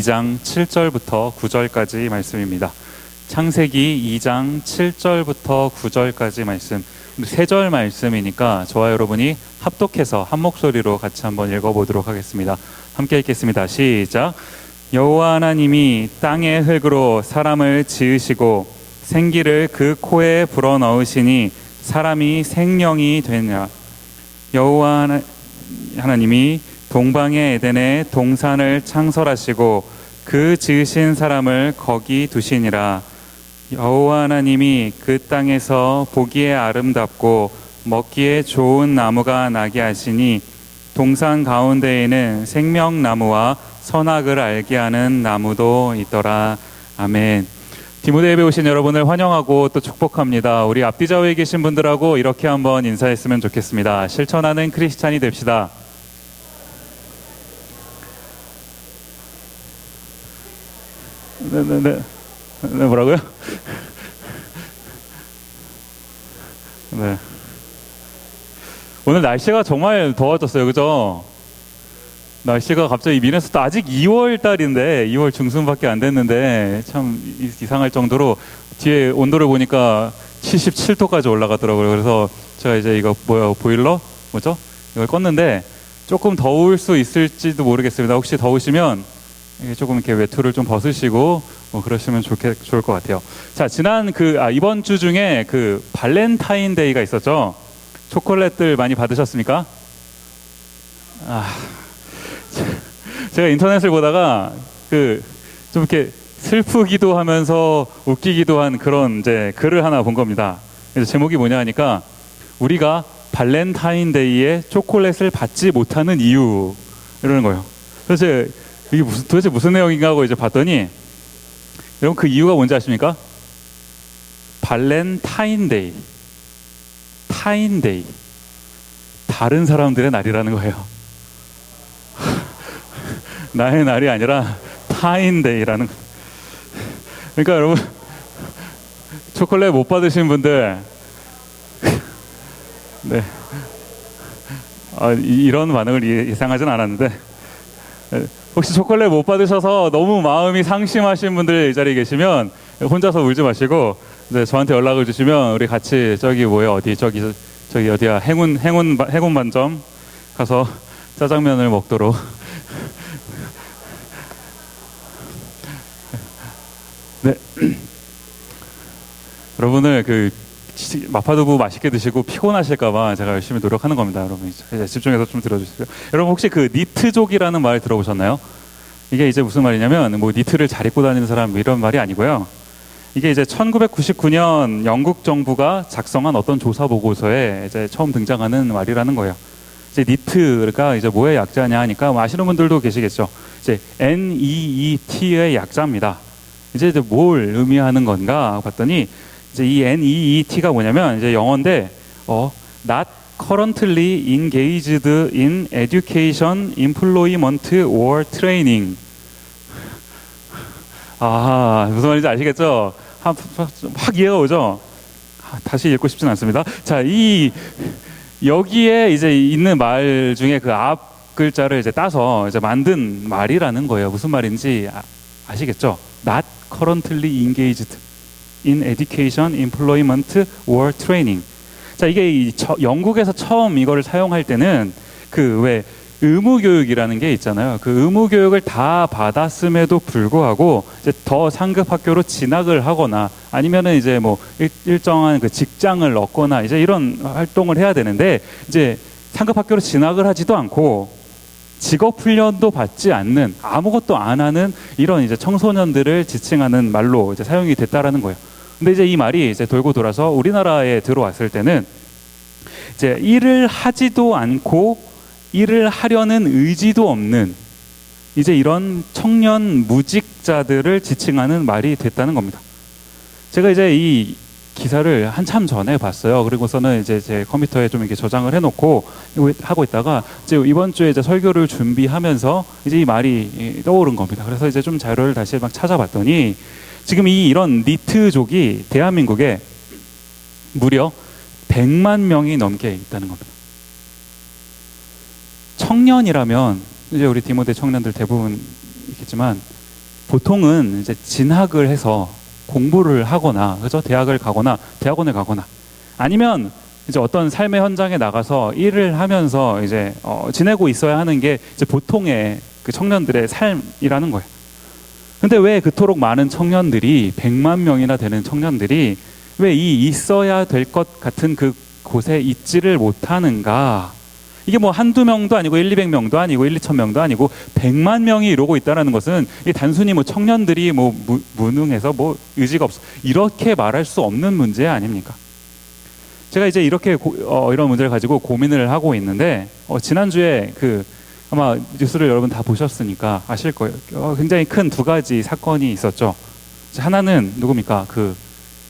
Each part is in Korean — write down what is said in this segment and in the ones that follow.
2장 7절부터 9절까지 말씀입니다. 창세기 2장 7절부터 9절까지 말씀, 3절 말씀이니까 저와 여러분이 합독해서 한 목소리로 같이 한번 읽어보도록 하겠습니다. 함께 읽겠습니다. 시작. 여호와 하나님이 땅의 흙으로 사람을 지으시고 생기를 그 코에 불어넣으시니 사람이 생명이 되냐. 여호와 하나님이 동방의 에덴에 동산을 창설하시고 그 지으신 사람을 거기 두시니라. 여호와 하나님이 그 땅에서 보기에 아름답고 먹기에 좋은 나무가 나게 하시니 동산 가운데에는 생명나무와 선악을 알게 하는 나무도 있더라. 아멘. 디모데 예배 오신 여러분을 환영하고 또 축복합니다. 우리 앞뒤 좌우에 계신 분들하고 이렇게 한번 인사했으면 좋겠습니다. 실천하는 크리스찬이 됩시다. 네, 뭐라고요? 네. 오늘 날씨가 정말 더워졌어요, 그죠? 날씨가 갑자기 미네소타 아직 2월 달인데 2월 중순밖에 안 됐는데 참 이상할 정도로 뒤에 온도를 보니까 77도까지 올라가더라고요. 그래서 제가 이제 이거 보일러? 뭐죠? 이걸 껐는데 조금 더울 수 있을지도 모르겠습니다. 혹시 더우시면 조금 이렇게 외투를 좀 벗으시고 그러시면 좋을 것 같아요. 자, 이번 주 중에 그 발렌타인데이가 있었죠. 초콜릿들 많이 받으셨습니까? 제가 인터넷을 보다가 좀 이렇게 슬프기도 하면서 웃기기도 한 그런 이제 글을 하나 본 겁니다. 그래서 제목이 뭐냐 하니까 우리가 발렌타인데이에 초콜릿을 받지 못하는 이유, 이러는 거예요. 그래서 이게 도대체 무슨 내용인가 하고 이제 봤더니, 여러분 그 이유가 뭔지 아십니까? 발렌타인데이, 타인데이, 다른 사람들의 날이라는 거예요. 나의 날이 아니라 타인데이라는. 그러니까 여러분 초콜릿 못 받으신 분들, 네, 이런 반응을 예상하진 않았는데, 혹시 초콜릿 못 받으셔서 너무 마음이 상심하신 분들 이 자리에 계시면 혼자서 울지 마시고 저한테 연락을 주시면 우리 같이 저기 어디야, 행운 반점 가서 짜장면을 먹도록. 네. 여러분을 마파두부 맛있게 드시고 피곤하실까봐 제가 열심히 노력하는 겁니다. 여러분 이제 집중해서 좀 들어주세요. 여러분 혹시 그 니트족이라는 말 들어보셨나요? 이게 이제 무슨 말이냐면 니트를 잘 입고 다니는 사람 이런 말이 아니고요. 이게 이제 1999년 영국 정부가 작성한 어떤 조사 보고서에 이제 처음 등장하는 말이라는 거예요. 이제 니트가 이제 뭐의 약자냐 하니까 아시는 분들도 계시겠죠. 이제 NEET의 약자입니다. 이제 뭘 의미하는 건가 봤더니 이제 이 NEET가 뭐냐면 이제 영어인데 not currently engaged in education, employment or training. 무슨 말인지 아시겠죠? 확 이해가 오죠? 다시 읽고 싶진 않습니다. 자, 여기에 이제 있는 말 중에 그 앞 글자를 이제 따서 이제 만든 말이라는 거예요. 무슨 말인지 아시겠죠? Not currently engaged in education, employment or training. 자, 이게 영국에서 처음 이거를 사용할 때는 왜 의무교육이라는 게 있잖아요. 그 의무교육을 다 받았음에도 불구하고 이제 더 상급 학교로 진학을 하거나 아니면은 이제 일정한 그 직장을 얻거나 이제 이런 활동을 해야 되는데, 이제 상급 학교로 진학을 하지도 않고 직업 훈련도 받지 않는, 아무것도 안 하는 이런 이제 청소년들을 지칭하는 말로 이제 사용이 됐다라는 거예요. 근데 이제 이 말이 이제 돌고 돌아서 우리나라에 들어왔을 때는 이제 일을 하지도 않고 일을 하려는 의지도 없는 이제 이런 청년 무직자들을 지칭하는 말이 됐다는 겁니다. 제가 이제 이 기사를 한참 전에 봤어요. 그리고서는 이제 제 컴퓨터에 좀 이렇게 저장을 해놓고 하고 있다가 이제 이번 주에 이제 설교를 준비하면서 이제 이 말이 떠오른 겁니다. 그래서 이제 좀 자료를 다시 막 찾아봤더니 지금 이런 니트족이 대한민국에 무려 100만 명이 넘게 있다는 겁니다. 청년이라면 이제 우리 디모데 청년들 대부분 있겠지만 보통은 이제 진학을 해서 공부를 하거나, 그죠? 대학을 가거나 대학원을 가거나, 아니면 이제 어떤 삶의 현장에 나가서 일을 하면서 이제 지내고 있어야 하는 게 이제 보통의 그 청년들의 삶이라는 거예요. 근데 왜 그토록 많은 청년들이, 100만 명이나 되는 청년들이 왜 이 있어야 될 것 같은 그 곳에 있지를 못하는가? 이게 뭐 한두 명도 아니고 200명도 아니고 2,000명도 아니고 100만 명이 이러고 있다는 것은, 이게 단순히 뭐 청년들이 뭐 무능해서 뭐 의지가 없어, 이렇게 말할 수 없는 문제 아닙니까? 제가 이제 이렇게 이런 문제를 가지고 고민을 하고 있는데, 지난주에 아마 뉴스를 여러분 다 보셨으니까 아실 거예요. 굉장히 큰 두 가지 사건이 있었죠. 하나는 누굽니까?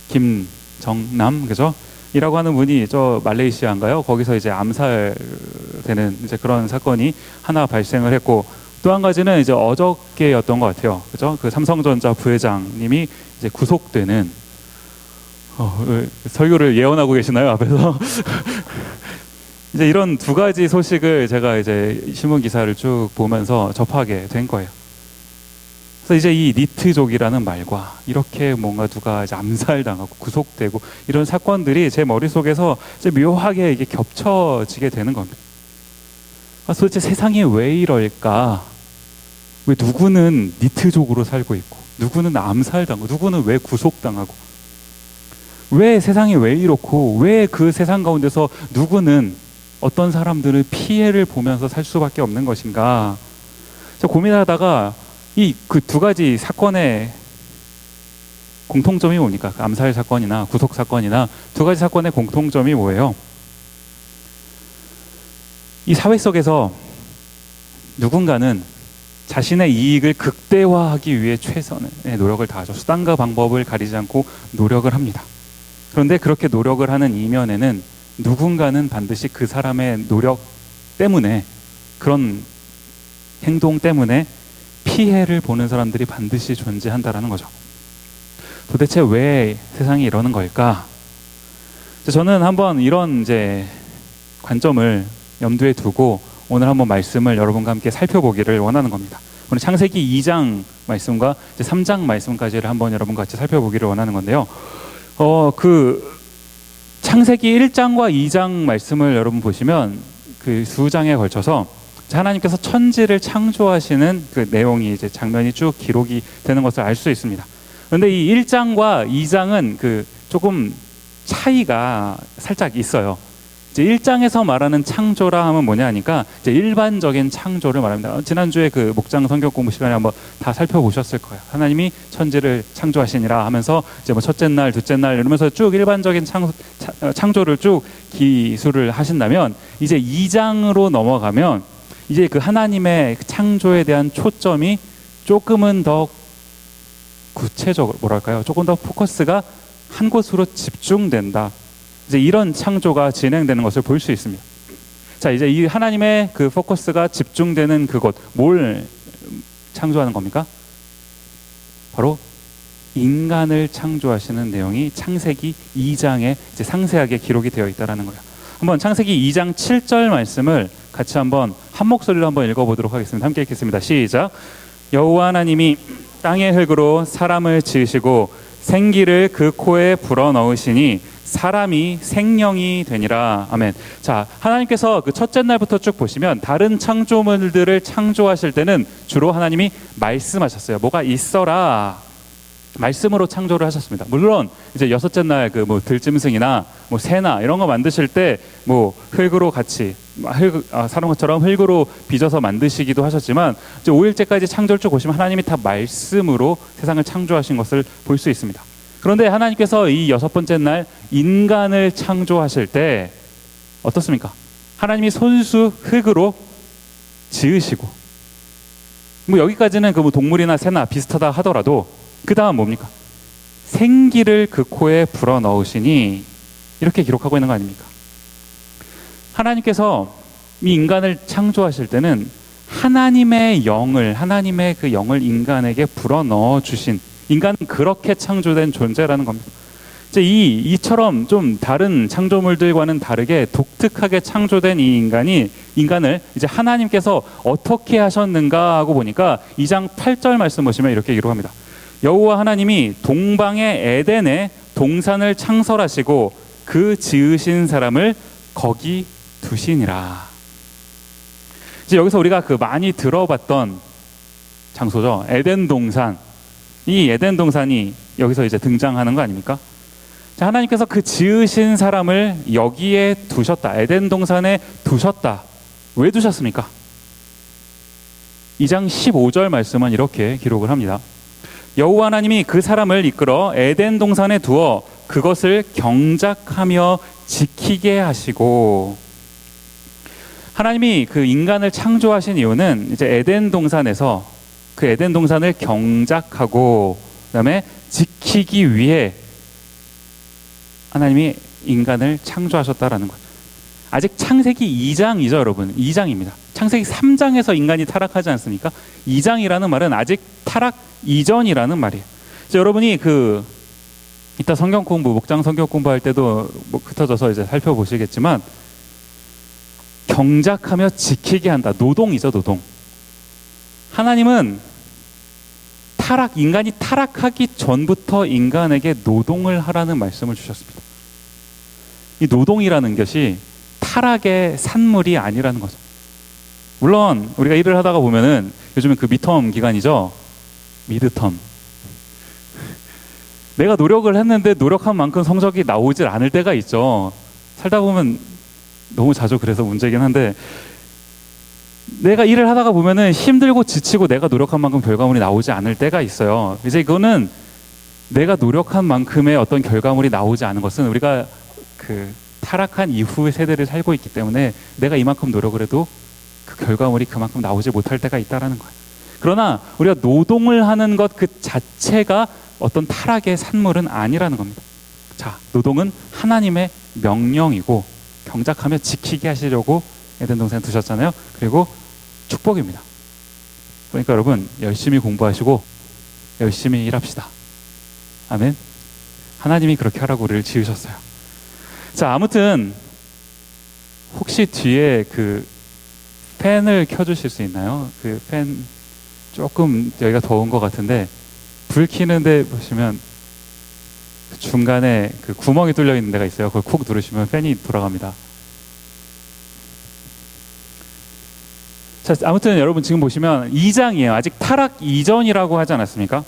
김정남, 그죠? 이라고 하는 분이 저 말레이시아인가요? 거기서 이제 암살되는 이제 그런 사건이 하나 발생을 했고, 또 한 가지는 이제 어저께였던 것 같아요. 그죠? 그 삼성전자 부회장님이 이제 구속되는, 설교를 예언하고 계시나요, 앞에서? 이제 이런 두 가지 소식을 제가 이제 신문 기사를 쭉 보면서 접하게 된 거예요. 그래서 이제 이 니트족이라는 말과 이렇게 뭔가 누가 이제 암살당하고 구속되고 이런 사건들이 제 머릿속에서 이제 묘하게 이게 겹쳐지게 되는 겁니다. 도대체 세상이 왜 이럴까? 왜 누구는 니트족으로 살고 있고, 누구는 암살당하고, 누구는 왜 구속당하고, 왜 세상이 왜 이렇고, 왜 그 세상 가운데서 누구는, 어떤 사람들은 피해를 보면서 살 수밖에 없는 것인가? 제가 고민하다가 이 그 두 가지 사건의 공통점이 뭡니까? 암살 사건이나 구속 사건이나 두 가지 사건의 공통점이 뭐예요? 이 사회 속에서 누군가는 자신의 이익을 극대화하기 위해 최선의 노력을 다하죠. 수단과 방법을 가리지 않고 노력을 합니다. 그런데 그렇게 노력을 하는 이면에는 누군가는 반드시 그 사람의 노력 때문에, 그런 행동 때문에 피해를 보는 사람들이 반드시 존재한다라는 거죠. 도대체 왜 세상이 이러는 걸까? 저는 한번 이런 이제 관점을 염두에 두고 오늘 한번 말씀을 여러분과 함께 살펴보기를 원하는 겁니다. 오늘 창세기 2장 말씀과 이제 3장 말씀까지를 한번 여러분과 같이 살펴보기를 원하는 건데요. 창세기 1장과 2장 말씀을 여러분 보시면 그 두 장에 걸쳐서 하나님께서 천지를 창조하시는 그 내용이 이제 장면이 쭉 기록이 되는 것을 알 수 있습니다. 그런데 이 1장과 2장은 조금 차이가 살짝 있어요. 이제 1장에서 말하는 창조라 하면 뭐냐 하니까 이제 일반적인 창조를 말합니다. 지난주에 그 목장 성경 공부 시간에 한번 다 살펴보셨을 거예요. 하나님이 천지를 창조하시니라 하면서 이제 뭐 첫째 날, 둘째 날 이러면서 쭉 일반적인 창조를 쭉 기술을 하신다면, 이제 2장으로 넘어가면 이제 그 하나님의 창조에 대한 초점이 조금은 더 구체적으로, 뭐랄까요? 조금 더 포커스가 한 곳으로 집중된다. 이제 이런 창조가 진행되는 것을 볼 수 있습니다. 자, 이제 이 하나님의 그 포커스가 집중되는 그곳, 뭘 창조하는 겁니까? 바로 인간을 창조하시는 내용이 창세기 2장에 이제 상세하게 기록이 되어 있다라는 거예요. 한번 창세기 2장 7절 말씀을 같이 한번 한 목소리로 한번 읽어보도록 하겠습니다. 함께 읽겠습니다. 시작. 여호와 하나님이 땅의 흙으로 사람을 지으시고 생기를 그 코에 불어넣으시니 사람이 생명이 되니라. 아멘. 자, 하나님께서 그 첫째 날부터 쭉 보시면 다른 창조물들을 창조하실 때는 주로 하나님이 말씀하셨어요. 뭐가 있어라, 말씀으로 창조를 하셨습니다. 물론 이제 여섯째 날 그 뭐 들짐승이나 뭐 새나 이런 거 만드실 때 뭐 흙으로 같이 사람처럼 흙으로 빚어서 만드시기도 하셨지만, 이제 5일째까지 창조를 쭉 보시면 하나님이 다 말씀으로 세상을 창조하신 것을 볼 수 있습니다. 그런데 하나님께서 이 여섯 번째 날 인간을 창조하실 때 어떻습니까? 하나님이 손수 흙으로 지으시고, 뭐 여기까지는 그 뭐 동물이나 새나 비슷하다 하더라도 그 다음 뭡니까? 생기를 그 코에 불어넣으시니, 이렇게 기록하고 있는 거 아닙니까? 하나님께서 이 인간을 창조하실 때는 하나님의 그 영을 인간에게 불어넣어 주신, 인간은 그렇게 창조된 존재라는 겁니다. 이제 이처럼 좀 다른 창조물들과는 다르게 독특하게 창조된 이 인간을 이제 하나님께서 어떻게 하셨는가 하고 보니까 2장 8절 말씀 보시면 이렇게 기록합니다. 여호와 하나님이 동방의 에덴에 동산을 창설하시고 그 지으신 사람을 거기 두시니라. 이제 여기서 우리가 그 많이 들어봤던 장소죠. 에덴 동산. 이 에덴 동산이 여기서 이제 등장하는 거 아닙니까? 자, 하나님께서 그 지으신 사람을 여기에 두셨다. 에덴 동산에 두셨다. 왜 두셨습니까? 2장 15절 말씀은 이렇게 기록을 합니다. 여호와 하나님이 그 사람을 이끌어 에덴 동산에 두어 그것을 경작하며 지키게 하시고, 하나님이 그 인간을 창조하신 이유는 이제 에덴 동산에서 그 에덴 동산을 경작하고 그다음에 지키기 위해 하나님이 인간을 창조하셨다라는 것. 아직 창세기 2장이죠, 여러분. 2장입니다. 창세기 3장에서 인간이 타락하지 않습니까? 2장이라는 말은 아직 타락 이전이라는 말이에요. 여러분이 이따 성경 공부, 목장 성경 공부할 때도 흩어져서 이제 살펴보시겠지만, 경작하며 지키게 한다. 노동이죠, 노동. 하나님은 인간이 타락하기 전부터 인간에게 노동을 하라는 말씀을 주셨습니다. 이 노동이라는 것이 타락의 산물이 아니라는 거죠. 물론 우리가 일을 하다가 보면은 요즘은 그 미텀 기간이죠. 미드텀. 내가 노력을 했는데 노력한 만큼 성적이 나오질 않을 때가 있죠. 살다 보면 너무 자주 그래서 문제긴 한데, 내가 일을 하다가 보면은 힘들고 지치고 내가 노력한 만큼 결과물이 나오지 않을 때가 있어요. 이제 이거는 내가 노력한 만큼의 어떤 결과물이 나오지 않은 것은 우리가 그 타락한 이후의 세대를 살고 있기 때문에 내가 이만큼 노력을 해도 그 결과물이 그만큼 나오지 못할 때가 있다라는 거예요. 그러나 우리가 노동을 하는 것 그 자체가 어떤 타락의 산물은 아니라는 겁니다. 자, 노동은 하나님의 명령이고 경작하며 지키게 하시려고 에덴 동산에 두셨잖아요. 그리고 축복입니다. 그러니까 여러분, 열심히 공부하시고 열심히 일합시다. 아멘. 하나님이 그렇게 하라고 우리를 지으셨어요. 자, 아무튼 혹시 뒤에 그 팬을 켜주실 수 있나요? 그 팬 조금 여기가 더운 것 같은데, 불 켜는데 보시면 중간에 그 구멍이 뚫려 있는 데가 있어요. 그걸 콕 누르시면 팬이 돌아갑니다. 자, 아무튼 여러분 지금 보시면 2장이에요. 아직 타락 이전이라고 하지 않았습니까?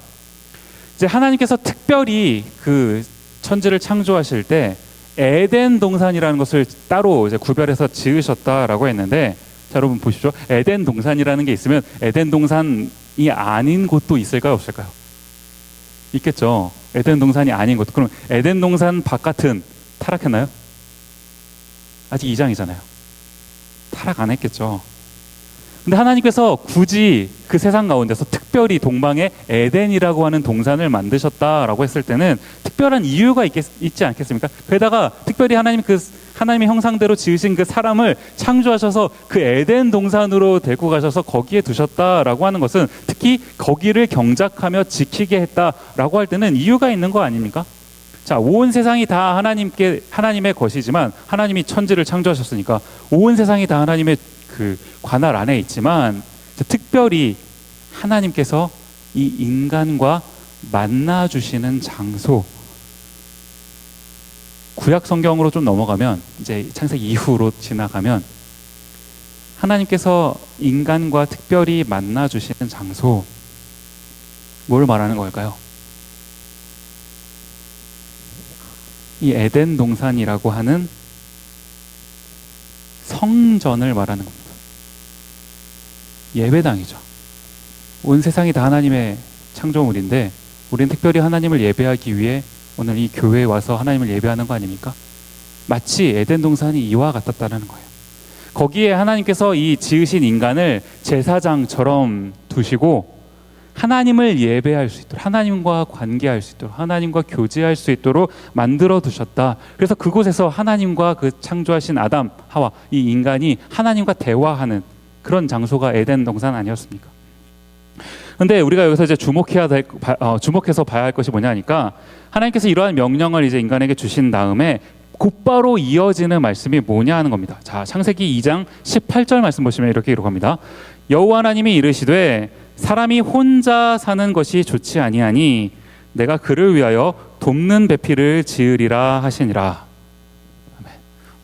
이제 하나님께서 특별히 그 천지를 창조하실 때 에덴 동산이라는 것을 따로 이제 구별해서 지으셨다라고 했는데, 자, 여러분 보십시오. 에덴 동산이라는 게 있으면 에덴 동산이 아닌 곳도 있을까요, 없을까요? 있겠죠. 에덴 동산이 아닌 곳. 그럼 에덴 동산 바깥은 타락했나요? 아직 2장이잖아요. 타락 안 했겠죠. 근데 하나님께서 굳이 그 세상 가운데서 특별히 동방에 에덴이라고 하는 동산을 만드셨다라고 했을 때는 특별한 이유가 있지 않겠습니까? 게다가 특별히 하나님의 형상대로 지으신 그 사람을 창조하셔서 그 에덴 동산으로 데리고 가셔서 거기에 두셨다라고 하는 것은 특히 거기를 경작하며 지키게 했다라고 할 때는 이유가 있는 거 아닙니까? 자, 온 세상이 다 하나님의 것이지만, 하나님이 천지를 창조하셨으니까 온 세상이 다 하나님의 그 관할 안에 있지만, 특별히 하나님께서 이 인간과 만나 주시는 장소, 구약 성경으로 좀 넘어가면, 이제 창세기 이후로 지나가면 하나님께서 인간과 특별히 만나 주시는 장소, 뭘 말하는 걸까요? 이 에덴 동산이라고 하는 성전을 말하는 겁니다. 예배당이죠. 온 세상이 다 하나님의 창조물인데 우리는 특별히 하나님을 예배하기 위해 오늘 이 교회에 와서 하나님을 예배하는 거 아닙니까? 마치 에덴 동산이 이와 같았다는 거예요. 거기에 하나님께서 이 지으신 인간을 제사장처럼 두시고 하나님을 예배할 수 있도록, 하나님과 관계할 수 있도록, 하나님과 교제할 수 있도록 만들어 두셨다. 그래서 그곳에서 하나님과 그 창조하신 아담, 하와, 이 인간이 하나님과 대화하는 그런 장소가 에덴 동산 아니었습니까? 근데 우리가 여기서 이제 주목해서 봐야 할 것이 뭐냐니까 하나님께서 이러한 명령을 이제 인간에게 주신 다음에 곧바로 이어지는 말씀이 뭐냐 하는 겁니다. 자, 창세기 2장 18절 말씀 보시면 이렇게 기록합니다. 여호와 하나님이 이르시되 사람이 혼자 사는 것이 좋지 아니하니 내가 그를 위하여 돕는 배필을 지으리라 하시니라. 아멘.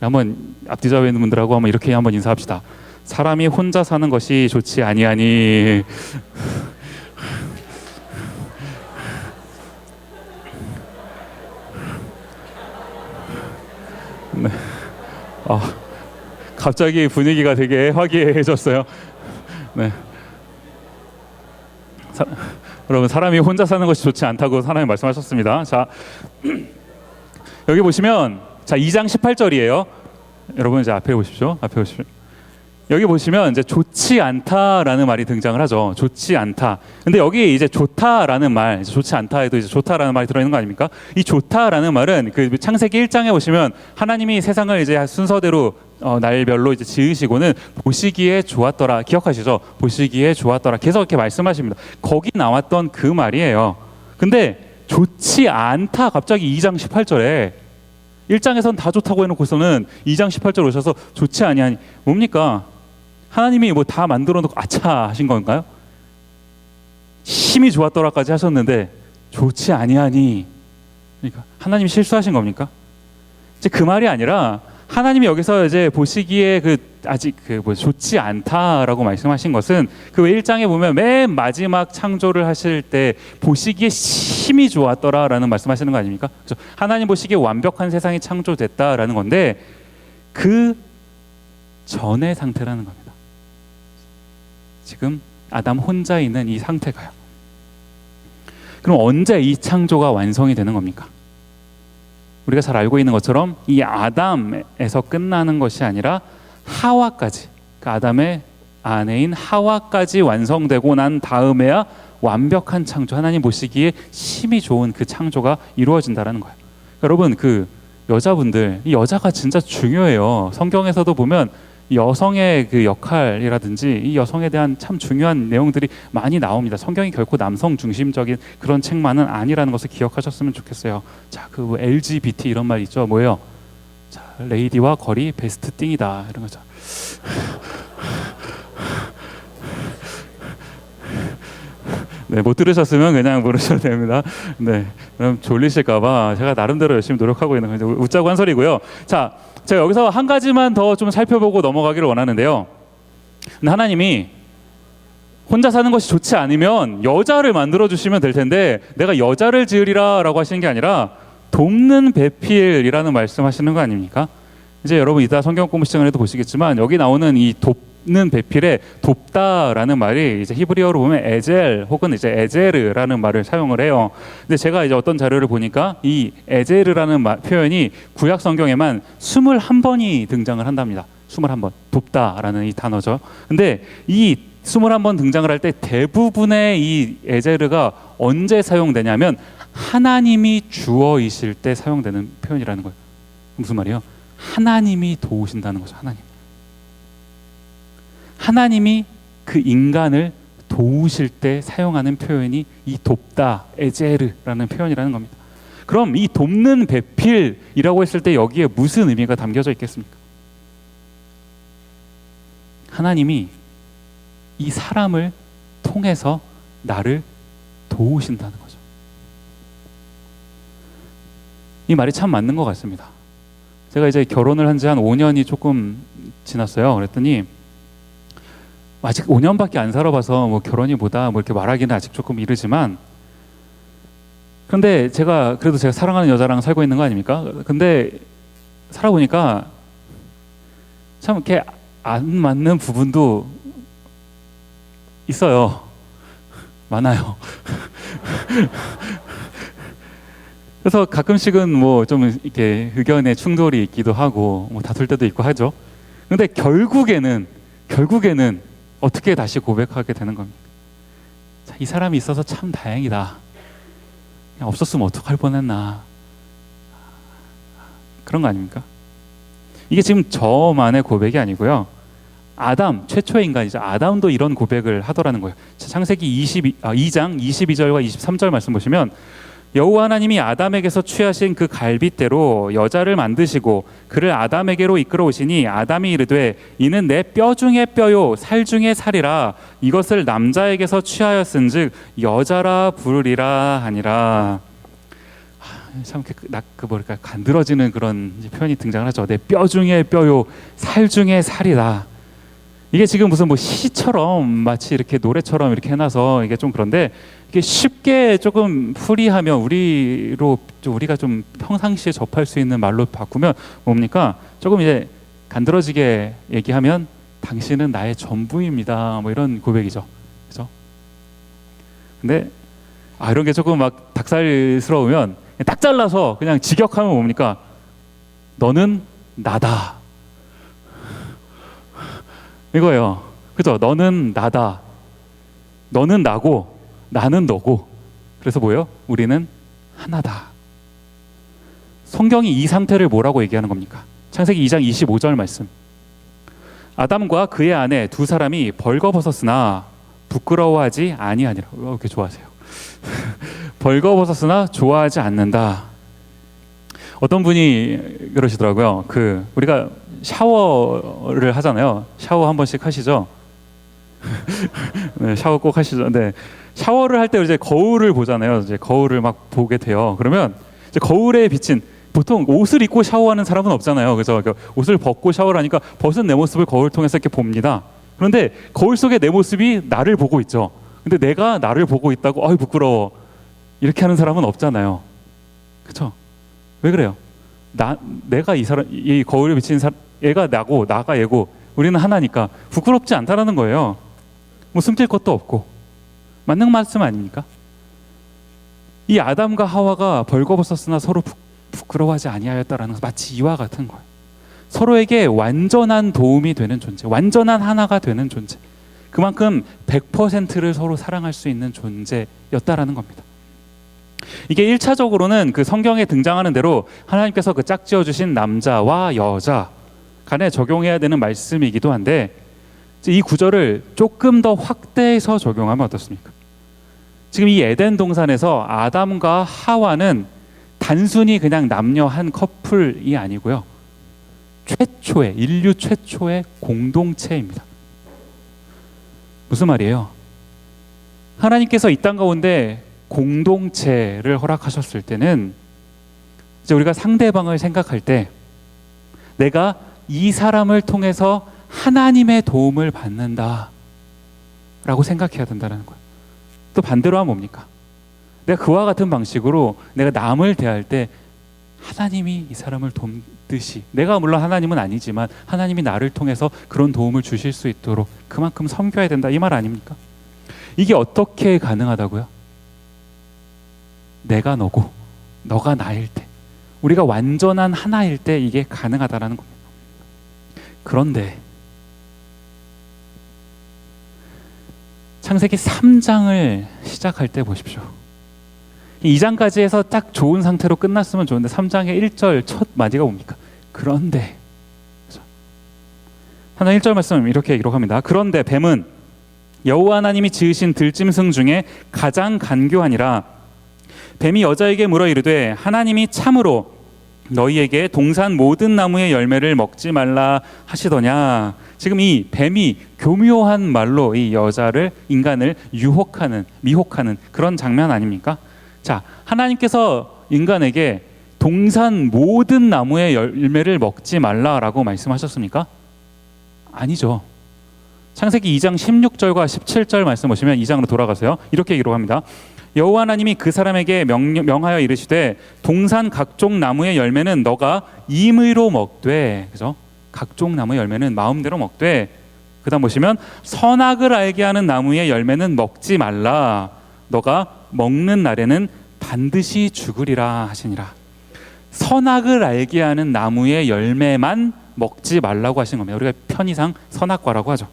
한번 앞뒤 좌우에 있는 분들하고 한번 이렇게 한번 인사합시다. 사람이 혼자 사는 것이 좋지 아니하니 네. 갑자기 분위기가 되게 화기애애해졌어요. 네. 여러분, 사람이 혼자 사는 것이 좋지 않다고 하나님 말씀하셨습니다. 자, 여기 보시면 자 2장 18절이에요. 여러분 이제 앞에 보십시오. 여기 보시면 이제 좋지 않다라는 말이 등장을 하죠. 좋지 않다. 근데 여기 이제 좋다라는 말, 좋지 않다에도 이제 좋다라는 말이 들어있는 거 아닙니까? 이 좋다라는 말은 그 창세기 1장에 보시면 하나님이 세상을 이제 순서대로 날별로 이제 지으시고는 보시기에 좋았더라. 기억하시죠? 보시기에 좋았더라. 계속 이렇게 말씀하십니다. 거기 나왔던 그 말이에요. 근데 좋지 않다 갑자기 2장 18절에 1장에서는 다 좋다고 해놓고서는 2장 18절 오셔서 좋지 아니하니 뭡니까? 하나님이 뭐 다 만들어 놓고 아차 하신 건가요? 심히 좋았더라까지 하셨는데 좋지 아니하니, 그러니까 하나님이 실수하신 겁니까? 이제 그 말이 아니라 하나님이 여기서 이제 보시기에 아직 좋지 않다라고 말씀하신 것은 그 1장에 보면 맨 마지막 창조를 하실 때 보시기에 심히 좋았더라라는 말씀하시는 거 아닙니까? 그렇죠? 하나님 보시기에 완벽한 세상이 창조됐다라는 건데 그 전의 상태라는 겁니다. 지금 아담 혼자 있는 이 상태가요. 그럼 언제 이 창조가 완성이 되는 겁니까? 우리가 잘 알고 있는 것처럼 이 아담에서 끝나는 것이 아니라 하와까지, 그 아담의 아내인 하와까지 완성되고 난 다음에야 완벽한 창조, 하나님 보시기에 심히 좋은 그 창조가 이루어진다는 거예요. 여러분, 그 여자분들, 이 여자가 진짜 중요해요. 성경에서도 보면 여성의 그 역할이라든지 이 여성에 대한 참 중요한 내용들이 많이 나옵니다. 성경이 결코 남성 중심적인 그런 책만은 아니라는 것을 기억하셨으면 좋겠어요. 자, 그 LGBT 이런 말 있죠. 뭐예요? 자, 레이디와 걸이 베스트 띵이다 이런 거죠. 네, 못 들으셨으면 그냥 모르셔도 됩니다. 네, 그럼 졸리실까봐 제가 나름대로 열심히 노력하고 있는 거죠. 웃자고 한 소리고요. 자, 제가 여기서 한 가지만 더 좀 살펴보고 넘어가기를 원하는데요. 근데 하나님이 혼자 사는 것이 좋지 않으면 여자를 만들어 주시면 될 텐데 내가 여자를 지으리라라고 하시는 게 아니라 돕는 배필이라는 말씀하시는 거 아닙니까? 이제 여러분 이따 성경 공부 시간에도 보시겠지만 여기 나오는 이 돕는 배필에 돕다라는 말이 이제 히브리어로 보면 에젤 혹은 이제 에제르라는 말을 사용을 해요. 근데 제가 이제 어떤 자료를 보니까 이 에제르라는 표현이 구약 성경에만 21번이 등장을 한답니다. 21번. 돕다라는 이 단어죠. 근데 이 21번 등장을 할 때 대부분의 이 에제르가 언제 사용되냐면 하나님이 주어이실 때 사용되는 표현이라는 거예요. 무슨 말이에요? 하나님이 도우신다는 거죠. 하나님이 그 인간을 도우실 때 사용하는 표현이 이 돕다, 에제르라는 표현이라는 겁니다. 그럼 이 돕는 배필이라고 했을 때 여기에 무슨 의미가 담겨져 있겠습니까? 하나님이 이 사람을 통해서 나를 도우신다는 거죠. 이 말이 참 맞는 것 같습니다. 제가 이제 결혼을 한 지 한 5년이 조금 지났어요. 그랬더니 아직 5년밖에 안 살아봐서 뭐 결혼이 뭐다 뭐 이렇게 말하기는 아직 조금 이르지만, 그런데 제가 그래도 제가 사랑하는 여자랑 살고 있는 거 아닙니까? 근데 살아보니까 참 이렇게 안 맞는 부분도 있어요. 많아요. 그래서 가끔씩은 뭐 좀 이렇게 의견의 충돌이 있기도 하고 뭐 다툴 때도 있고 하죠. 근데 결국에는 어떻게 다시 고백하게 되는 겁니까? 자, 이 사람이 있어서 참 다행이다. 그냥 없었으면 어떡할 뻔했나. 그런 거 아닙니까? 이게 지금 저만의 고백이 아니고요. 아담, 최초의 인간이죠. 아담도 이런 고백을 하더라는 거예요. 창세기 2장 22절과 23절 말씀 보시면 여호와 하나님이 아담에게서 취하신 그 갈빗대로 여자를 만드시고 그를 아담에게로 이끌어 오시니 아담이 이르되 이는 내 뼈 중에 뼈요 살 중에 살이라 이것을 남자에게서 취하였은즉 여자라 부르리라 하니라. 참 뭐랄까 간드러지는 그런 표현이 등장을 하죠. 내 뼈 중에 뼈요 살 중에 살이다. 이게 지금 무슨 뭐 시처럼 마치 이렇게 노래처럼 이렇게 해놔서 이게 좀 그런데 이게 쉽게 조금 풀이하면 우리가 좀 평상시에 접할 수 있는 말로 바꾸면 뭡니까? 조금 이제 간드러지게 얘기하면 당신은 나의 전부입니다. 뭐 이런 고백이죠. 그죠? 근데 이런 게 조금 막 닭살스러우면 딱 잘라서 그냥 직역하면 뭡니까? 너는 나다. 이거예요. 그죠? 너는 나다. 너는 나고 나는 너고. 그래서 뭐예요? 우리는 하나다. 성경이 이 상태를 뭐라고 얘기하는 겁니까? 창세기 2장 25절 말씀. 아담과 그의 아내 두 사람이 벌거벗었으나 부끄러워하지 아니하니라. 왜 이렇게 좋아하세요? 벌거벗었으나 좋아하지 않는다. 어떤 분이 그러시더라고요. 우리가 샤워를 하잖아요. 샤워 한 번씩 하시죠? 네, 샤워 꼭 하시죠. 네. 샤워를 할 때 이제 거울을 보잖아요. 이제 거울을 막 보게 돼요. 그러면 이제 거울에 비친 보통 옷을 입고 샤워하는 사람은 없잖아요. 그래서 옷을 벗고 샤워를 하니까 벗은 내 모습을 거울 통해서 이렇게 봅니다. 그런데 거울 속에 내 모습이 나를 보고 있죠. 근데 내가 나를 보고 있다고 아유 부끄러워 이렇게 하는 사람은 없잖아요. 그렇죠? 왜 그래요? 내가 이 거울에 비친 얘가 나고 나가 얘고 우리는 하나니까 부끄럽지 않다라는 거예요. 뭐 숨길 것도 없고. 맞는 말씀 아닙니까? 이 아담과 하와가 벌거벗었으나 서로 부끄러워하지 아니하였다라는 것은 마치 이와 같은 거예요. 서로에게 완전한 도움이 되는 존재, 완전한 하나가 되는 존재. 그만큼 100%를 서로 사랑할 수 있는 존재였다라는 겁니다. 이게 1차적으로는 그 성경에 등장하는 대로 하나님께서 그 짝지어 주신 남자와 여자 간에 적용해야 되는 말씀이기도 한데 이 구절을 조금 더 확대해서 적용하면 어떻습니까? 지금 이 에덴 동산에서 아담과 하와는 단순히 그냥 남녀 한 커플이 아니고요. 인류 최초의 공동체입니다. 무슨 말이에요? 하나님께서 이 땅 가운데 공동체를 허락하셨을 때는 이제 우리가 상대방을 생각할 때 내가 이 사람을 통해서 하나님의 도움을 받는다 라고 생각해야 된다는 거예요. 또 반대로 하면 뭡니까? 내가 그와 같은 방식으로 내가 남을 대할 때 하나님이 이 사람을 돕듯이 내가 물론 하나님은 아니지만 하나님이 나를 통해서 그런 도움을 주실 수 있도록 그만큼 섬겨야 된다 이 말 아닙니까? 이게 어떻게 가능하다고요? 내가 너고 너가 나일 때 우리가 완전한 하나일 때 이게 가능하다라는 겁니다. 그런데 창세기 3장을 시작할 때 보십시오. 2장까지 해서 딱 좋은 상태로 끝났으면 좋은데 3장의 1절 첫 마디가 뭡니까? 그런데 하나 1절 말씀 이렇게 기록합니다. 그런데 뱀은 여호와 하나님이 지으신 들짐승 중에 가장 간교하니라. 뱀이 여자에게 물어 이르되 하나님이 참으로 너희에게 동산 모든 나무의 열매를 먹지 말라 하시더냐. 지금 이 뱀이 교묘한 말로 이 인간을 미혹하는 그런 장면 아닙니까? 자, 하나님께서 인간에게 동산 모든 나무의 열매를 먹지 말라라고 말씀하셨습니까? 아니죠. 창세기 2장 16절과 17절 말씀 보시면 2장으로 돌아가세요. 이렇게 기록합니다. 여호와 하나님이 그 사람에게 명하여 이르시되 동산 각종 나무의 열매는 너가 임의로 먹되, 그죠? 각종 나무의 열매는 마음대로 먹되, 그다음 보시면 선악을 알게 하는 나무의 열매는 먹지 말라. 너가 먹는 날에는 반드시 죽으리라 하시니라. 선악을 알게 하는 나무의 열매만 먹지 말라고 하신 겁니다. 우리가 편의상 선악과라고 하죠.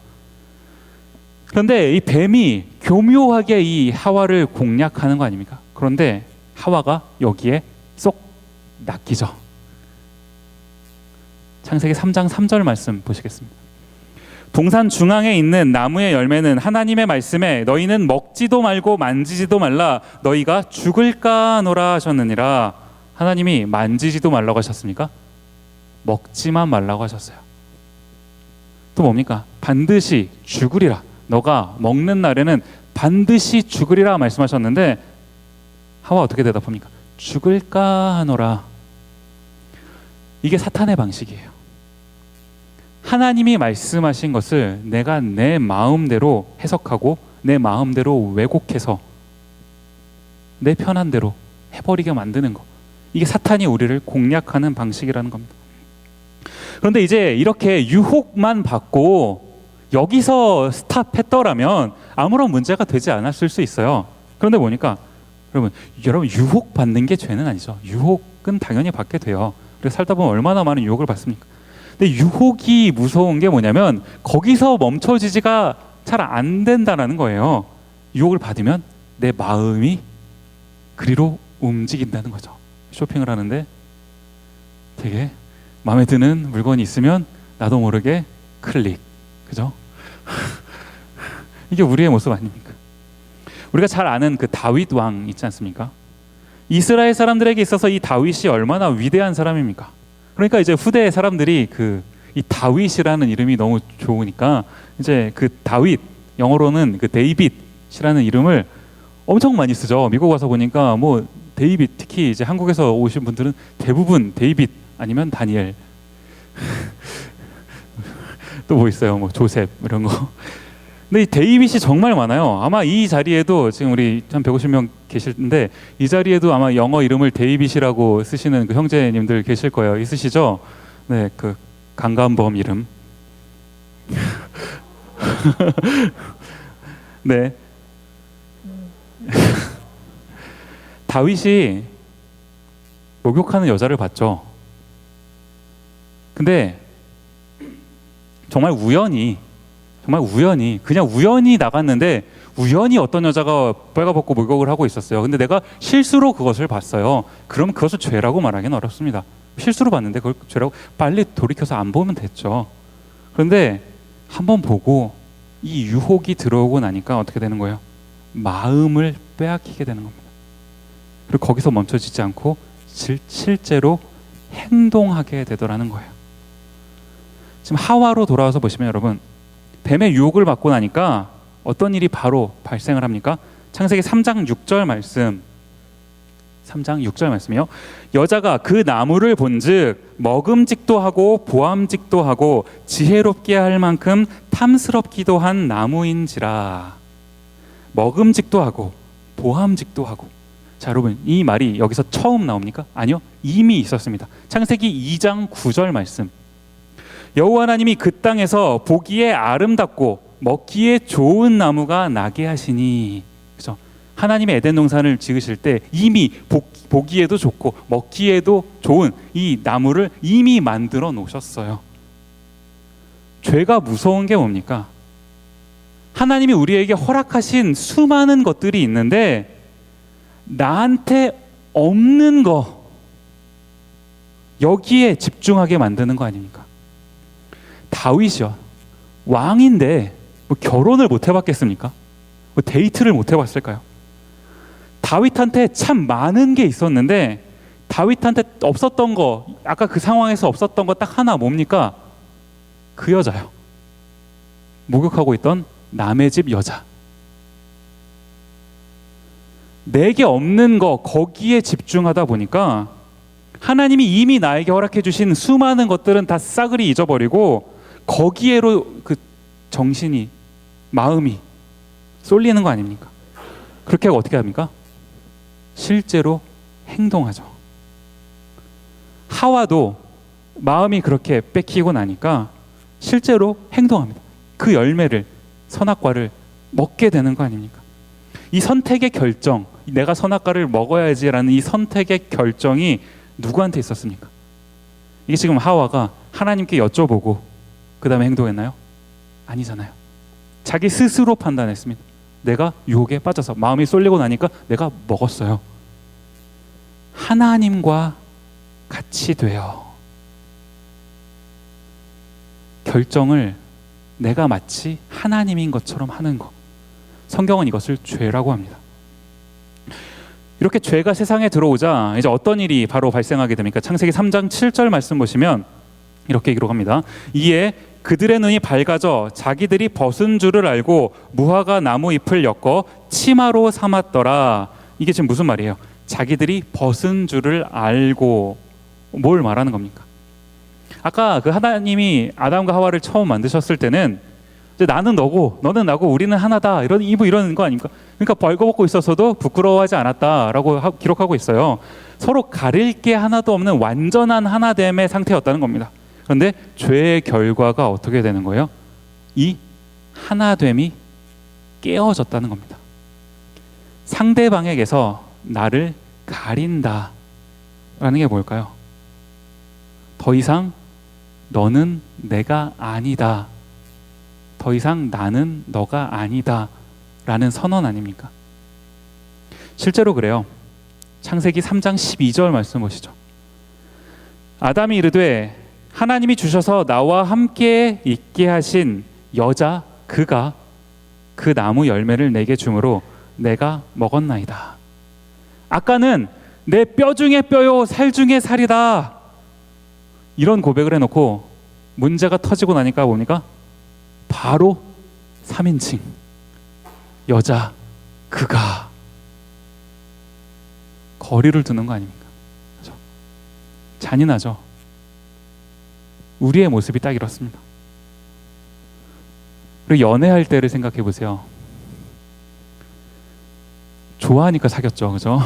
그런데 이 뱀이 교묘하게 이 하와를 공략하는 거 아닙니까? 그런데 하와가 여기에 쏙 낚이죠. 창세기 3장 3절 말씀 보시겠습니다. 동산 중앙에 있는 나무의 열매는 하나님의 말씀에 너희는 먹지도 말고 만지지도 말라 너희가 죽을까 하노라 하셨느니라. 하나님이 만지지도 말라고 하셨습니까? 먹지만 말라고 하셨어요. 또 뭡니까? 반드시 죽으리라. 너가 먹는 날에는 반드시 죽으리라 말씀하셨는데 하와 어떻게 대답합니까? 죽을까 하노라. 이게 사탄의 방식이에요. 하나님이 말씀하신 것을 내가 내 마음대로 해석하고 내 마음대로 왜곡해서 내 편한 대로 해버리게 만드는 거. 이게 사탄이 우리를 공략하는 방식이라는 겁니다. 그런데 이제 이렇게 유혹만 받고 여기서 스탑했더라면 아무런 문제가 되지 않았을 수 있어요. 그런데 보니까 여러분 유혹 받는 게 죄는 아니죠. 유혹은 당연히 받게 돼요. 그래서 살다 보면 얼마나 많은 유혹을 받습니까? 근데 유혹이 무서운 게 뭐냐면 거기서 멈춰지지가 잘 안 된다는 거예요. 유혹을 받으면 내 마음이 그리로 움직인다는 거죠. 쇼핑을 하는데 되게 마음에 드는 물건이 있으면 나도 모르게 클릭, 그죠? 이게 우리의 모습 아닙니까? 우리가 잘 아는 그 다윗 왕 있지 않습니까? 이스라엘 사람들에게 있어서 이 다윗이 얼마나 위대한 사람입니까? 그러니까 이제 후대 사람들이 이 다윗이라는 이름이 너무 좋으니까 이제 그 다윗, 영어로는 그 데이빗이라는 이름을 엄청 많이 쓰죠. 미국 와서 보니까 뭐 데이빗, 특히 이제 한국에서 오신 분들은 대부분 데이빗 아니면 다니엘. 또 뭐 있어요? 뭐 조셉 이런 거. 근데 이 데이빗이 정말 많아요. 아마 이 자리에도 지금 우리 한 150명 계실텐데 이 자리에도 아마 영어 이름을 데이빗이라고 쓰시는 그 형제님들 계실 거예요. 있으시죠? 네, 그 강간범 이름. 네. 다윗이 목욕하는 여자를 봤죠. 근데 정말 우연히 그냥 우연히 나갔는데 우연히 어떤 여자가 빨가벗고 목욕을 하고 있었어요. 근데 내가 실수로 그것을 봤어요. 그럼 그것을 죄라고 말하기는 어렵습니다. 실수로 봤는데 그걸 죄라고 빨리 돌이켜서 안 보면 됐죠. 그런데 한번 보고 이 유혹이 들어오고 나니까 어떻게 되는 거예요? 마음을 빼앗기게 되는 겁니다. 그리고 거기서 멈춰지지 않고 실제로 행동하게 되더라는 거예요. 지금 하와로 돌아와서 보시면 여러분, 뱀의 유혹을 받고 나니까 어떤 일이 바로 발생을 합니까? 창세기 3장 6절 말씀. 3장 6절 말씀이요. 여자가 그 나무를 본즉 먹음직도 하고 보암직도 하고 지혜롭게 할 만큼 탐스럽기도 한 나무인지라. 먹음직도 하고 보암직도 하고. 자, 여러분, 이 말이 여기서 처음 나옵니까? 아니요, 이미 있었습니다. 창세기 2장 9절 말씀. 여호와 하나님이 그 땅에서 보기에 아름답고 먹기에 좋은 나무가 나게 하시니. 그죠? 하나님의 에덴 동산을 지으실 때 이미 보기에도 좋고 먹기에도 좋은 이 나무를 이미 만들어 놓으셨어요. 죄가 무서운 게 뭡니까? 하나님이 우리에게 허락하신 수많은 것들이 있는데 나한테 없는 거, 여기에 집중하게 만드는 거 아닙니까? 다윗이요, 왕인데 뭐 결혼을 못 해봤겠습니까? 뭐 데이트를 못 해봤을까요? 다윗한테 참 많은 게 있었는데 다윗한테 없었던 거, 아까 그 상황에서 없었던 거 딱 하나 뭡니까? 그 여자요. 목욕하고 있던 남의 집 여자. 내게 없는 거 거기에 집중하다 보니까 하나님이 이미 나에게 허락해 주신 수많은 것들은 다 싸그리 잊어버리고 거기에로 그 정신이, 마음이 쏠리는 거 아닙니까? 그렇게 하고 어떻게 합니까? 실제로 행동하죠. 하와도 마음이 그렇게 뺏기고 나니까 실제로 행동합니다. 그 열매를, 선악과를 먹게 되는 거 아닙니까? 이 선택의 결정, 내가 선악과를 먹어야지라는 이 선택의 결정이 누구한테 있었습니까? 이게 지금 하와가 하나님께 여쭤보고 그 다음에 행동했나요? 아니잖아요. 자기 스스로 판단했습니다. 내가 유혹에 빠져서 마음이 쏠리고 나니까 내가 먹었어요. 하나님과 같이 되어 결정을 내가 마치 하나님인 것처럼 하는 것. 성경은 이것을 죄라고 합니다. 이렇게 죄가 세상에 들어오자 이제 어떤 일이 바로 발생하게 됩니까? 창세기 3장 7절 말씀 보시면 이렇게 기록합니다. 이에 그들의 눈이 밝아져 자기들이 벗은 줄을 알고 무화과 나무 잎을 엮어 치마로 삼았더라. 이게 지금 무슨 말이에요? 자기들이 벗은 줄을 알고, 뭘 말하는 겁니까? 아까 그 하나님이 아담과 하와를 처음 만드셨을 때는 이제 나는 너고 너는 나고 우리는 하나다 이런 거 아닙니까? 그러니까 벌거벗고 있어서도 부끄러워하지 않았다라고 기록하고 있어요. 서로 가릴 게 하나도 없는 완전한 하나됨의 상태였다는 겁니다. 그런데 죄의 결과가 어떻게 되는 거예요? 이 하나됨이 깨어졌다는 겁니다. 상대방에게서 나를 가린다라는 게 뭘까요? 더 이상 너는 내가 아니다. 더 이상 나는 너가 아니다 라는 선언 아닙니까? 실제로 그래요. 창세기 3장 12절 말씀 보시죠. 아담이 이르되 하나님이 주셔서 나와 함께 있게 하신 여자 그가 그 나무 열매를 내게 주므로 내가 먹었나이다. 아까는 내 뼈 중에 뼈요 살 중에 살이다 이런 고백을 해놓고 문제가 터지고 나니까 뭡니까? 바로 3인칭 여자 그가 거리를 두는 거 아닙니까? 그렇죠? 잔인하죠. 우리의 모습이 딱 이렇습니다. 그리고 연애할 때를 생각해 보세요. 좋아하니까 사귀었죠, 그죠?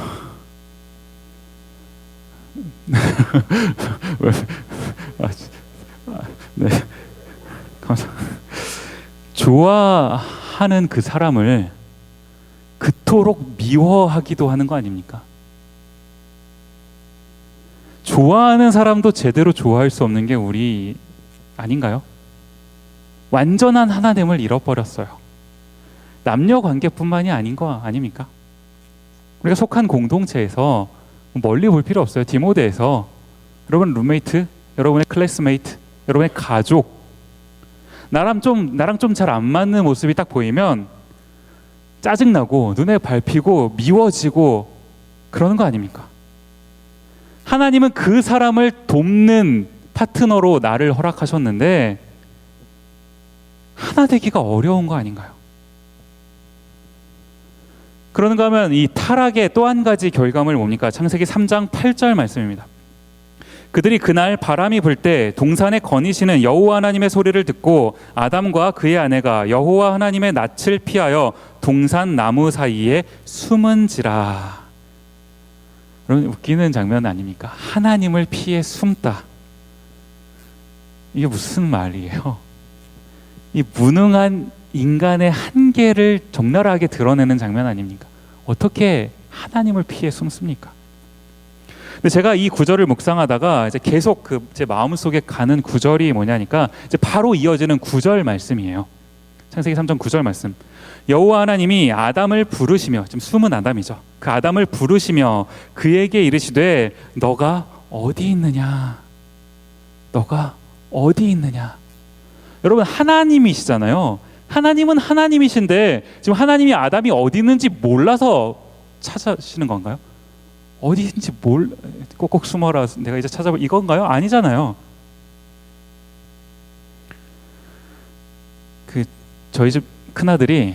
네, 감사합니다. 좋아하는 그 사람을 그토록 미워하기도 하는 거 아닙니까? 좋아하는 사람도 제대로 좋아할 수 없는 게 우리 아닌가요? 완전한 하나됨을 잃어버렸어요. 남녀 관계뿐만이 아닌 거 아닙니까? 우리가 속한 공동체에서 멀리 볼 필요 없어요. 디모데에서 여러분 룸메이트, 여러분의 클래스메이트, 여러분의 가족, 나랑 좀 잘 안 맞는 모습이 딱 보이면 짜증나고 눈에 밟히고 미워지고 그러는 거 아닙니까? 하나님은 그 사람을 돕는 파트너로 나를 허락하셨는데 하나 되기가 어려운 거 아닌가요? 그런가 하면 이 타락의 또 한 가지 결과물 뭡니까? 창세기 3장 8절 말씀입니다. 그들이 그날 바람이 불 때 동산에 거니시는 여호와 하나님의 소리를 듣고 아담과 그의 아내가 여호와 하나님의 낯을 피하여 동산 나무 사이에 숨은지라. 여러분 웃기는 장면 아닙니까? 하나님을 피해 숨다. 이게 무슨 말이에요? 이 무능한 인간의 한계를 적나라하게 드러내는 장면 아닙니까? 어떻게 하나님을 피해 숨습니까? 근데 제가 이 구절을 묵상하다가 이제 계속 제 마음속에 가는 구절이 뭐냐니까 이제 바로 이어지는 9절 말씀이에요. 창세기 3장 9절 말씀. 여호와 하나님이 아담을 부르시며, 지금 숨은 아담이죠. 그 아담을 부르시며 그에게 이르시되 너가 어디 있느냐? 너가 어디 있느냐? 여러분 하나님이시잖아요. 하나님은 하나님이신데 지금 하나님이 아담이 어디 있는지 몰라서 찾으시는 건가요? 어디 있는지 꼭꼭 숨어라 내가 이제 찾아볼 이건가요? 아니잖아요. 저희 집 큰아들이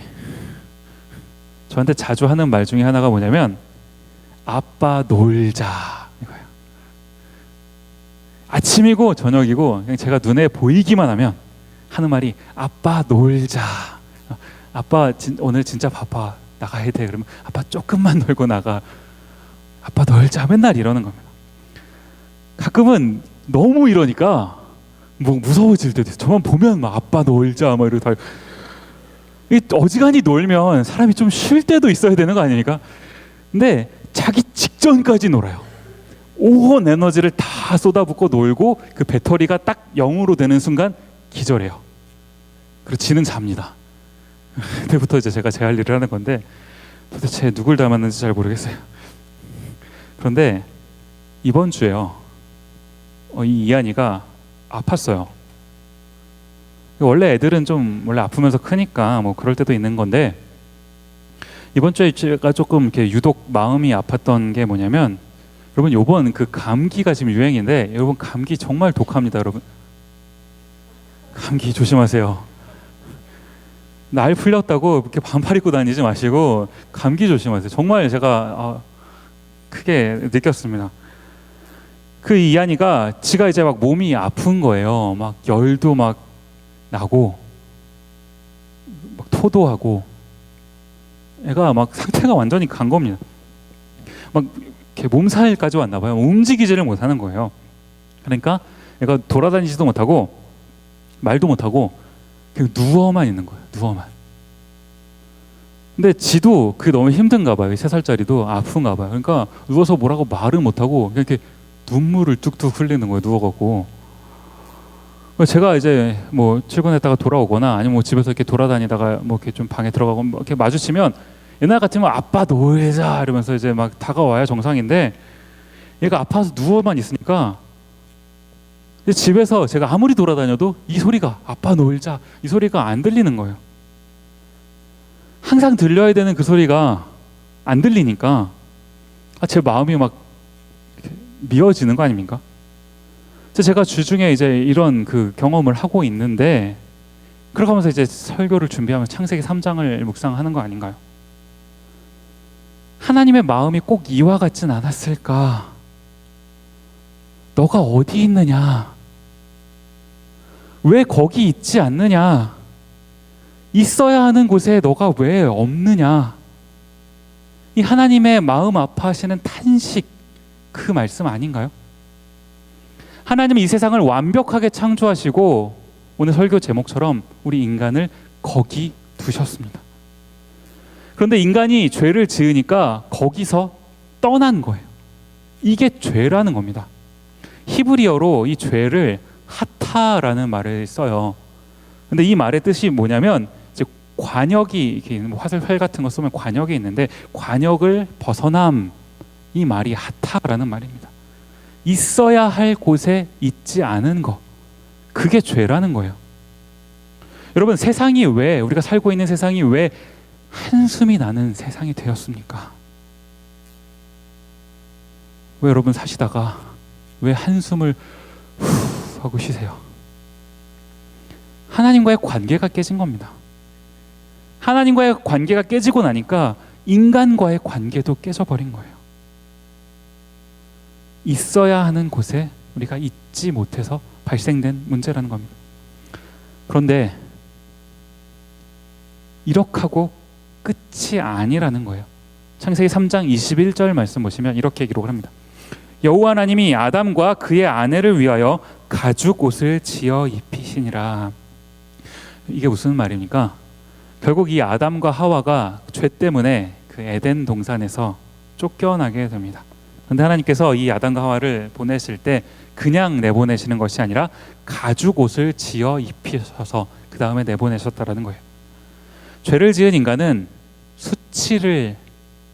저한테 자주 하는 말 중에 하나가 뭐냐면 아빠 놀자 이거예요. 아침이고 저녁이고 그냥 제가 눈에 보이기만 하면 하는 말이 아빠 놀자. 아빠 오늘 진짜 바빠 나가야 돼. 그러면 아빠 조금만 놀고 나가. 아빠 놀자. 맨날 이러는 겁니다. 가끔은 너무 이러니까 뭐 무서워질 때도 있어요. 저만 보면 막 아빠 놀자 막 이러고 다. 어지간히 놀면 사람이 좀 쉴 때도 있어야 되는 거 아닙니까? 근데 자기 직전까지 놀아요. 온 에너지를 다 쏟아붓고 놀고 그 배터리가 딱 0으로 되는 순간 기절해요. 그리고 지는 잡니다. 그때부터 이제 제가 제 할 일을 하는 건데 도대체 누굴 닮았는지 잘 모르겠어요. 그런데 이번 주에요. 이 이한이가 아팠어요. 원래 애들은 좀 원래 아프면서 크니까 뭐 그럴 때도 있는 건데, 이번 주에 제가 조금 이렇게 유독 마음이 아팠던 게 뭐냐면, 여러분 요번 그 감기가 지금 유행인데, 여러분 감기 정말 독합니다. 여러분 감기 조심하세요. 날 풀렸다고 이렇게 반팔 입고 다니지 마시고 감기 조심하세요. 정말 제가 크게 느꼈습니다. 그 이한이가 지가 이제 막 몸이 아픈 거예요. 막 열도 막 나고 막 토도 하고, 애가 막 상태가 완전히 간 겁니다. 막 이렇게 몸살까지 왔나 봐요. 움직이지를 못하는 거예요. 그러니까 애가 돌아다니지도 못하고 말도 못하고 그냥 누워만 있는 거예요. 누워만. 근데 지도 그게 너무 힘든가 봐요. 3살짜리도 아픈가 봐요. 그러니까 누워서 뭐라고 말을 못하고 이렇게 눈물을 뚝뚝 흘리는 거예요. 누워갖고. 제가 이제 뭐 출근했다가 돌아오거나 아니면 뭐 집에서 이렇게 돌아다니다가 뭐 이렇게 좀 방에 들어가고 뭐 이렇게 마주치면, 옛날 같으면 아빠 놀자 이러면서 이제 막 다가와야 정상인데, 얘가 아파서 누워만 있으니까 집에서 제가 아무리 돌아다녀도 이 소리가, 아빠 놀자, 이 소리가 안 들리는 거예요. 항상 들려야 되는 그 소리가 안 들리니까 제 마음이 막 미어지는 거 아닙니까? 제가 주중에 이제 이런 그 경험을 하고 있는데, 그러고 하면서 이제 설교를 준비하면 창세기 3장을 묵상하는 거 아닌가요? 하나님의 마음이 꼭 이와 같진 않았을까? 너가 어디 있느냐? 왜 거기 있지 않느냐? 있어야 하는 곳에 너가 왜 없느냐? 이 하나님의 마음 아파하시는 탄식, 그 말씀 아닌가요? 하나님은 이 세상을 완벽하게 창조하시고 오늘 설교 제목처럼 우리 인간을 거기 두셨습니다. 그런데 인간이 죄를 지으니까 거기서 떠난 거예요. 이게 죄라는 겁니다. 히브리어로 이 죄를 하타라는 말을 써요. 근데 이 말의 뜻이 뭐냐면, 이제 관역이 이렇게 있는 화살표 같은 거 쓰면 관역이 있는데, 관역을 벗어남, 이 말이 하타라는 말입니다. 있어야 할 곳에 있지 않은 거, 그게 죄라는 거예요. 여러분, 세상이 왜, 우리가 살고 있는 세상이 왜 한숨이 나는 세상이 되었습니까? 왜 여러분 사시다가 왜 한숨을 후 하고 쉬세요? 하나님과의 관계가 깨진 겁니다. 하나님과의 관계가 깨지고 나니까 인간과의 관계도 깨져버린 거예요. 있어야 하는 곳에 우리가 있지 못해서 발생된 문제라는 겁니다. 그런데 이렇게 하고 끝이 아니라는 거예요. 창세기 3장 21절 말씀 보시면 이렇게 기록을 합니다. 여호와 하나님이 아담과 그의 아내를 위하여 가죽 옷을 지어 입히시니라. 이게 무슨 말입니까? 결국 이 아담과 하와가 죄 때문에 그 에덴 동산에서 쫓겨나게 됩니다. 그런데 하나님께서 이 아담과 하와를 보내실 때 그냥 내보내시는 것이 아니라 가죽 옷을 지어 입히셔서 그 다음에 내보내셨다라는 거예요. 죄를 지은 인간은 수치를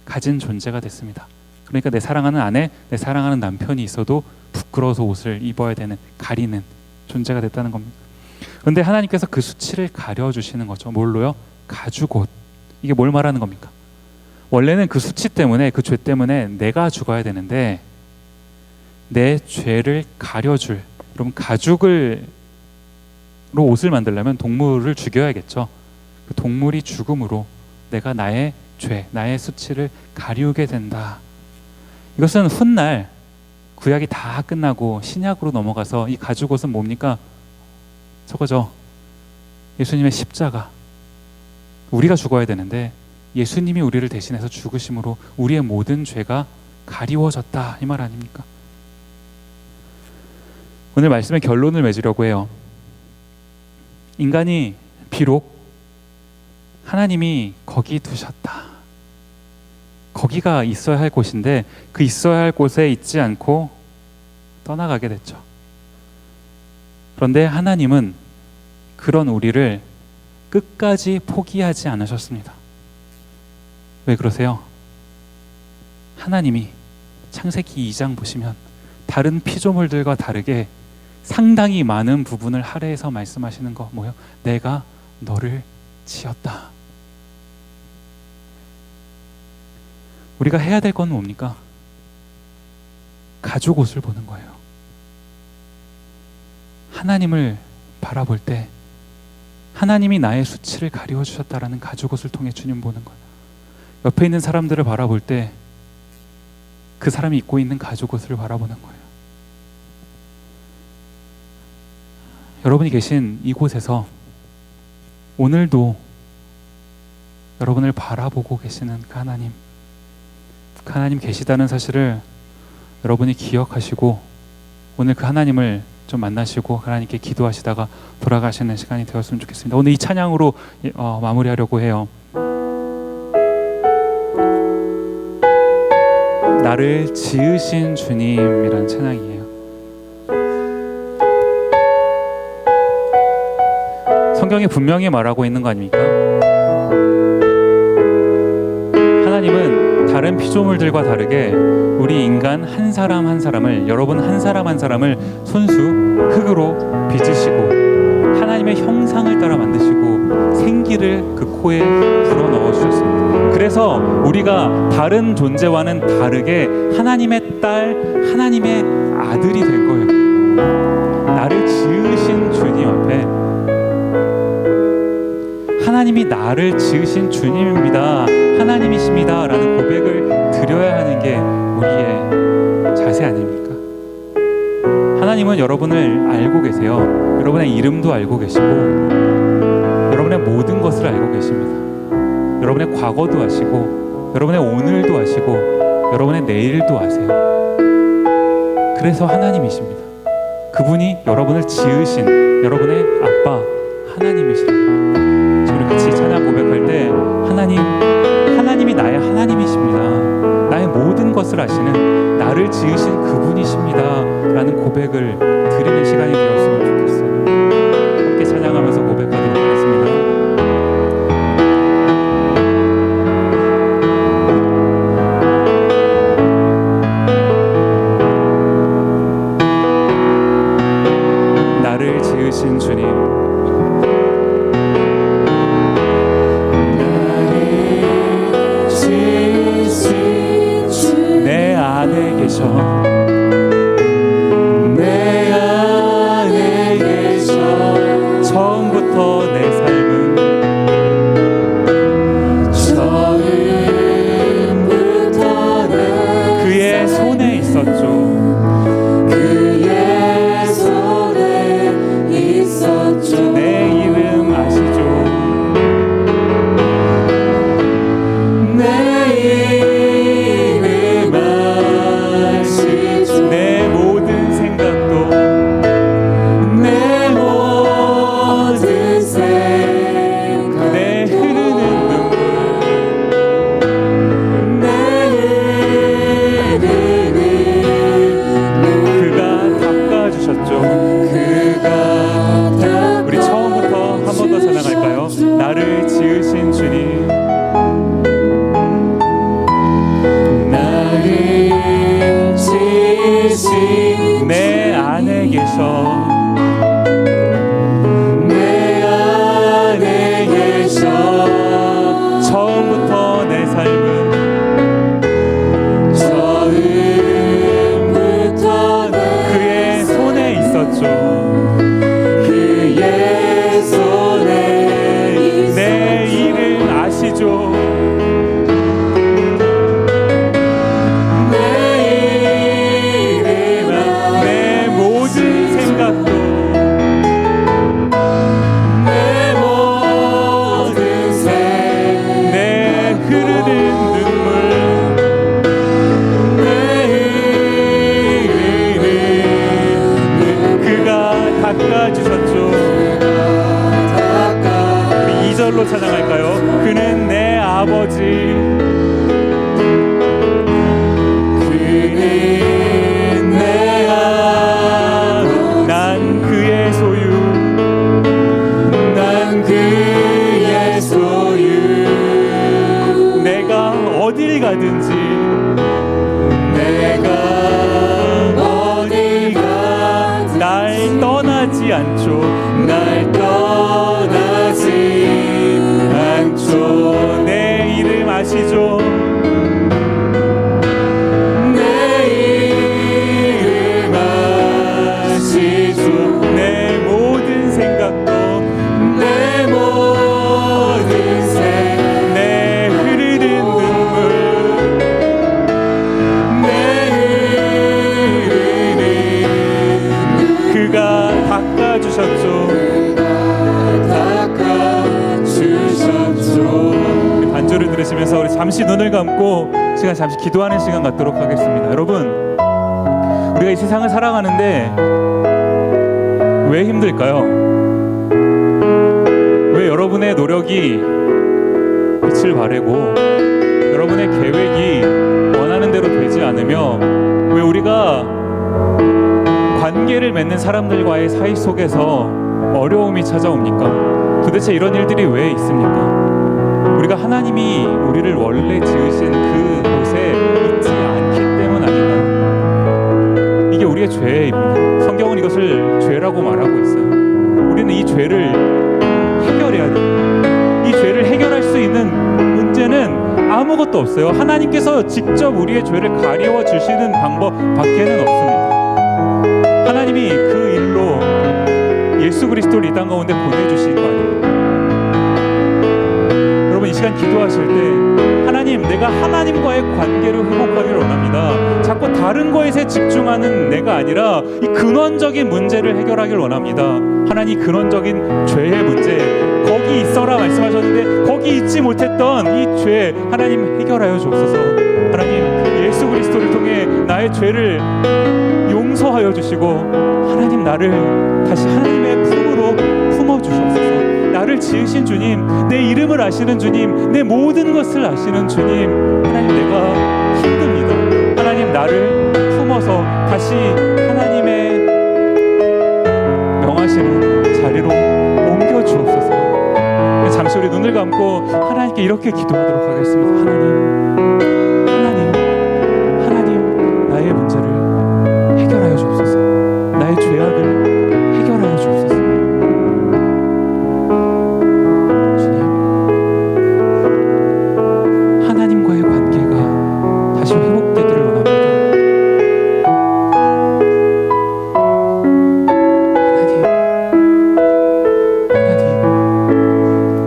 가진 존재가 됐습니다. 그러니까 내 사랑하는 아내, 내 사랑하는 남편이 있어도 부끄러워서 옷을 입어야 되는, 가리는 존재가 됐다는 겁니다. 그런데 하나님께서 그 수치를 가려주시는 거죠. 뭘로요? 가죽옷. 이게 뭘 말하는 겁니까? 원래는 그 수치 때문에, 그 죄 때문에 내가 죽어야 되는데 내 죄를 가려줄, 여러분 가죽으로 옷을 만들려면 동물을 죽여야겠죠. 그 동물이 죽음으로 내가 나의 죄, 나의 수치를 가리우게 된다. 이것은 훗날 구약이 다 끝나고 신약으로 넘어가서 이 가죽옷은 뭡니까? 저거죠. 예수님의 십자가. 우리가 죽어야 되는데 예수님이 우리를 대신해서 죽으심으로 우리의 모든 죄가 가리워졌다, 이 말 아닙니까? 오늘 말씀의 결론을 맺으려고 해요. 인간이 비록 하나님이 거기 두셨다, 거기가 있어야 할 곳인데 그 있어야 할 곳에 있지 않고 떠나가게 됐죠. 그런데 하나님은 그런 우리를 끝까지 포기하지 않으셨습니다. 왜 그러세요? 하나님이 창세기 2장 보시면 다른 피조물들과 다르게 상당히 많은 부분을 할애해서 말씀하시는 거 뭐예요? 내가 너를 지었다. 우리가 해야 될 건 뭡니까? 가죽 옷을 보는 거예요. 하나님을 바라볼 때 하나님이 나의 수치를 가리워 주셨다라는 가죽 옷을 통해 주님 보는 거예요. 옆에 있는 사람들을 바라볼 때 그 사람이 입고 있는 가죽 옷을 바라보는 거예요. 여러분이 계신 이곳에서 오늘도 여러분을 바라보고 계시는 그 하나님 계시다는 사실을 여러분이 기억하시고 오늘 그 하나님을 좀 만나시고 하나님께 기도하시다가 돌아가시는 시간이 되었으면 좋겠습니다. 오늘 이 찬양으로 마무리하려고 해요. 나를 지으신 주님이라는 찬양이에요. 성경이 분명히 말하고 있는 거 아닙니까? 하나님은 다른 피조물들과 다르게 우리 인간 한 사람 한 사람을, 여러분 한 사람 한 사람을 손수 흙으로 빚으시고 하나님의 형상을 따라 만드시고 생기를 그 코에 불어넣어 주셨습니다. 그래서 우리가 다른 존재와는 다르게 하나님의 딸, 하나님의 아들이 된 거예요. 나를 지으신 주님 앞에 하나님이 나를 지으신 주님입니다, 하나님이십니다 라는 고백을 드려야 하는 게 우리의 자세 아닙니까? 하나님은 여러분을 알고 계세요. 여러분의 이름도 알고 계시고 여러분의 모든 것을 알고 계십니다. 여러분의 과거도 아시고 여러분의 오늘도 아시고 여러분의 내일도 아세요. 그래서 하나님이십니다. 그분이 여러분을 지으신 여러분의 아빠 하나님이십니다. 우리 같이 찬양 고백할 때 하나님이 나의 하나님이십니다, 나의 모든 것을 아시는 나를 지으신 그분이십니다 라는 고백을 드리는 시간이 되었으면 좋겠어요. 함께 찬양하면서 고백하도록 하겠습니다. 나를 지으신 주님, 내 안에 계셔 처음부터 내 삶은 그의 손에 있었죠. 내 이름 아시죠? 내 이름 아시죠? 시간 잠시 기도하는 시간 갖도록 하겠습니다. 여러분, 우리가 이 세상을 살아가는데 왜 힘들까요? 왜 여러분의 노력이 빛을 발하고 여러분의 계획이 원하는 대로 되지 않으며 왜 우리가 관계를 맺는 사람들과의 사이 속에서 어려움이 찾아옵니까? 도대체 이런 일들이 왜 있습니까? 우리가 하나님이 우리를 원래 지으신 그곳에 있지 않기 때문 아닌가요? 이게 우리의 죄입니다. 성경은 이것을 죄라고 말하고 있어요. 우리는 이 죄를 해결해야 돼요. 이 죄를 해결할 수 있는 문제는 아무것도 없어요. 하나님께서 직접 우리의 죄를 가리워 주시는 방법 밖에는 없습니다. 하나님이 그 일로 예수 그리스도를 이 땅 가운데 보내주신 거 아니에요? 여러분, 이 시간 기도하실 때 하나님, 내가 하나님과의 관계를 회복하기를 원합니다. 자꾸 다른 것에 집중하는 내가 아니라 이 근원적인 문제를 해결하기를 원합니다. 하나님, 근원적인 죄의 문제 거기 있어라 말씀하셨는데 거기 있지 못했던 이 죄 하나님 해결하여 주옵소서. 하나님, 예수 그리스도를 통해 나의 죄를 용서하여 주시고 하나님, 나를 다시 하나님의 품으로 품어주시옵소서. 나를 지으신 주님, 내 이름을 아시는 주님, 내 모든 것을 아시는 주님, 하나님, 내가 힘듭니다. 하나님, 나를 품어서 다시 하나님의 명하시는 자리로 옮겨주옵소서. 잠시 우리 눈을 감고 하나님께 이렇게 기도하도록 하겠습니다. 하나님,